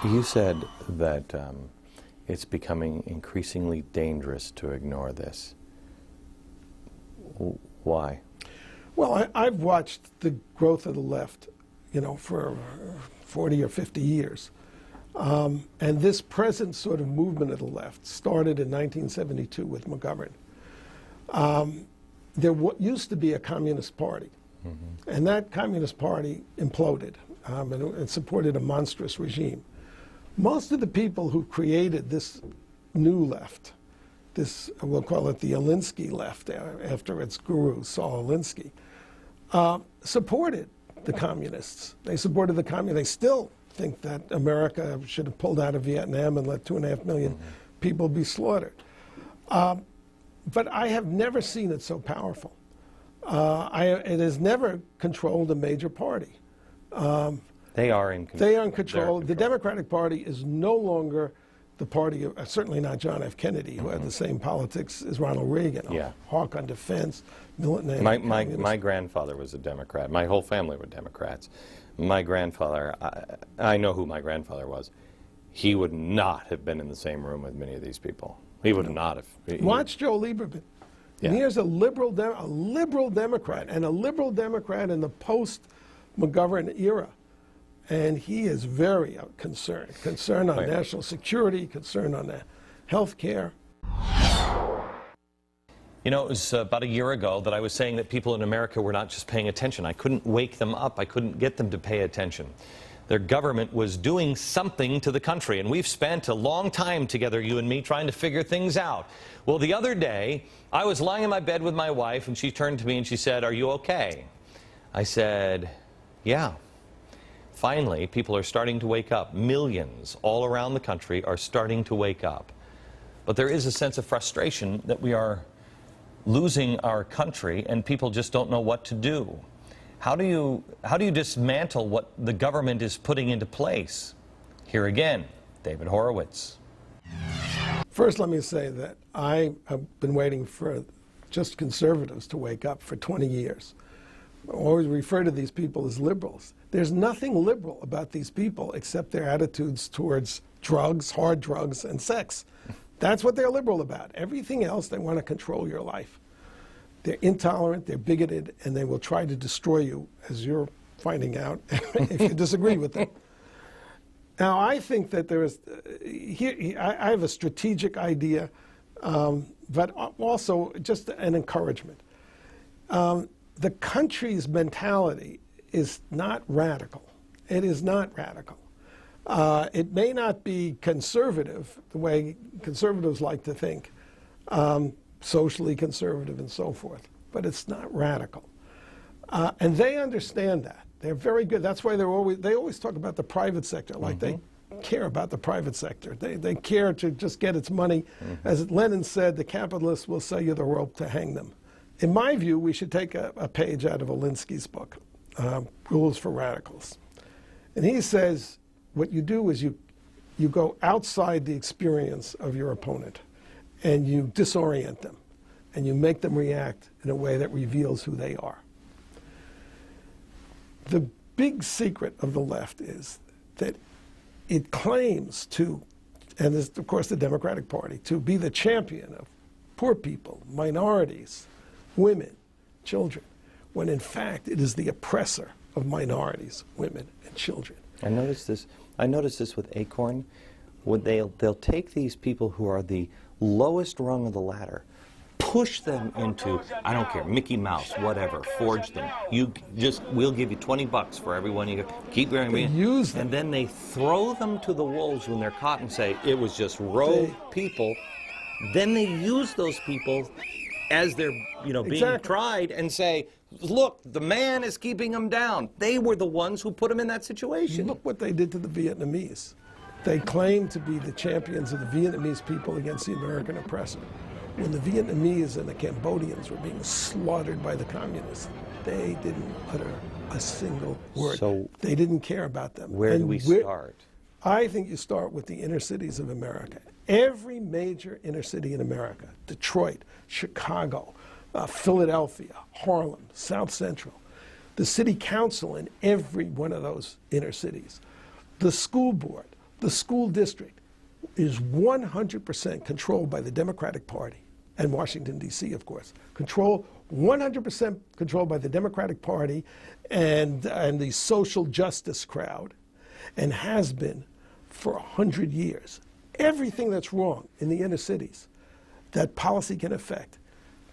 You said that it's becoming increasingly dangerous to ignore this. Why? Well, I've watched the growth of the left, for 40 or 50 years. And this present sort of movement of the left started in 1972 with McGovern. There used to be a Communist Party, and that Communist Party imploded and it supported a monstrous regime. Most of the people who created this new left, this, we'll call it the Alinsky left after its guru, Saul Alinsky, supported the communists. They supported the communists. They still think that America should have pulled out of Vietnam and let 2.5 million people be slaughtered. But I have never seen it so powerful. It has never controlled a major party. They are in control. They are in control. The Democratic Party is no longer the party of, certainly not John F. Kennedy, who had the same politics as Ronald Reagan. Yeah. Hawk on defense, militant. My grandfather was a Democrat. My whole family were Democrats. My grandfather, I know who my grandfather was. He would not have been in the same room with many of these people. He would not have. Watch Joe Lieberman. Yeah. And here's a liberal Democrat, and a liberal Democrat in the post-McGovern era. And he is very concerned on national security, concerned on health care. You know, it was about a year ago that I was saying that people in America were not just paying attention. I couldn't wake them up. I couldn't get them to pay attention. Their government was doing something to the country, and we've spent a long time together, you and me, trying to figure things out. Well, the other day, I was lying in my bed with my wife, and she turned to me and she said, "Are you okay?" I said, "Yeah." Finally, people are starting to wake up. Millions all around the country are starting to wake up. But there is a sense of frustration that we are losing our country and people just don't know what to do. How do you dismantle what the government is putting into place? Here again, David Horowitz. First, let me say that I have been waiting for just conservatives to wake up for 20 years. I always refer to these people as liberals. There's nothing liberal about these people except their attitudes towards drugs, hard drugs, and sex. That's what they're liberal about. Everything else, they want to control your life. They're intolerant, they're bigoted, and they will try to destroy you, as you're finding out, if you disagree with them. Now, I think that there is, I have a strategic idea, but also just an encouragement. The country's mentality is not radical. It is not radical. It may not be conservative, the way conservatives like to think, socially conservative and so forth, but it's not radical. And they understand that. They're very good. That's why they always talk about the private sector, like they care about the private sector. They care to just get its money. As Lenin said, the capitalists will sell you the rope to hang them. In my view, we should take a page out of Alinsky's book, Rules for Radicals. And he says, what you do is you go outside the experience of your opponent, and you disorient them, and you make them react in a way that reveals who they are. The big secret of the left is that it claims to, and this, of course, the Democratic Party, to be the champion of poor people, minorities, women, children, when in fact it is the oppressor of minorities, women, and children. I noticed this with Acorn. They'll take these people who are the lowest rung of the ladder, push them into, I don't care, Mickey Mouse, whatever, forge them. We'll give you $20 for everyone you keep wearing. Use them. And then they throw them to the wolves when they're caught and say, it was just rogue people. Then they use those people as they're being tried and say, look, the man is keeping them down. They were the ones who put them in that situation. Look what they did to the Vietnamese. They claimed to be the champions of the Vietnamese people against the American oppressor. When the Vietnamese and the Cambodians were being slaughtered by the communists, they didn't utter a single word. So they didn't care about them. Where do we start? I think you start with the inner cities of America. Every major inner city in America, Detroit, Chicago, Philadelphia, Harlem, South Central, the city council in every one of those inner cities, the school board, The school district is 100% controlled by the Democratic Party, and Washington, D.C., of course. 100% controlled by the Democratic Party and the social justice crowd, and has been for 100 years. Everything that's wrong in the inner cities that policy can affect,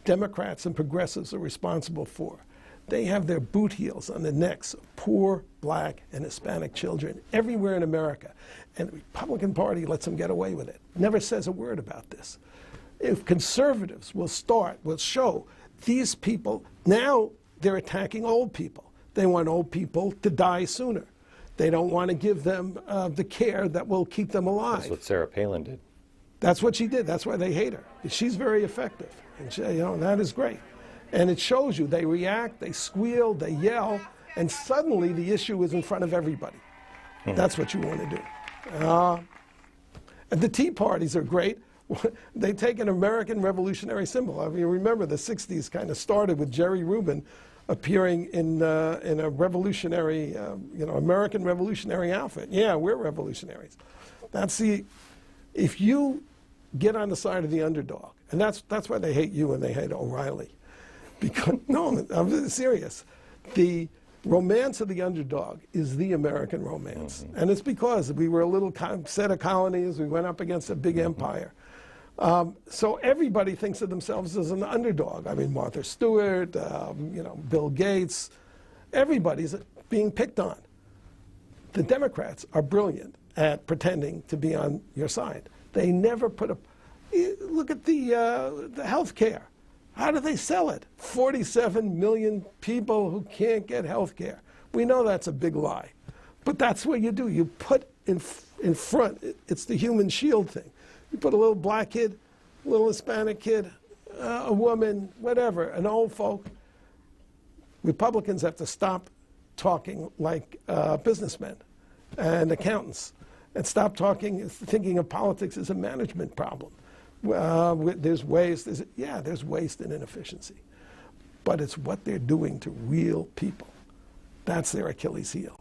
Democrats and progressives are responsible for. They have their boot heels on the necks of poor black and Hispanic children everywhere in America. And the Republican Party lets them get away with it. Never says a word about this. If conservatives will show these people, now they're attacking old people. They want old people to die sooner. They don't want to give them the care that will keep them alive. That's what Sarah Palin did. That's what she did. That's why they hate her. She's very effective. And she, that is great. And it shows you, they react, they squeal, they yell, and suddenly the issue is in front of everybody. That's what you want to do. And the Tea Parties are great. They take an American revolutionary symbol. I mean, remember the 60s kind of started with Jerry Rubin appearing in a revolutionary, American revolutionary outfit. Yeah, we're revolutionaries. If you get on the side of the underdog, and that's why they hate you and they hate O'Reilly. Because, no, I'm serious. The romance of the underdog is the American romance. And it's because we were a little set of colonies, we went up against a big empire. So everybody thinks of themselves as an underdog. I mean, Martha Stewart, Bill Gates, everybody's being picked on. The Democrats are brilliant at pretending to be on your side. They never put a, look at the health care. How do they sell it? 47 million people who can't get health care. We know that's a big lie. But that's what you do. You put in front, it's the human shield thing. You put a little black kid, a little Hispanic kid, a woman, whatever, an old folk. Republicans have to stop talking like businessmen and accountants and stop thinking of politics as a management problem. There's waste, there's waste and inefficiency. But it's what they're doing to real people. That's their Achilles heel.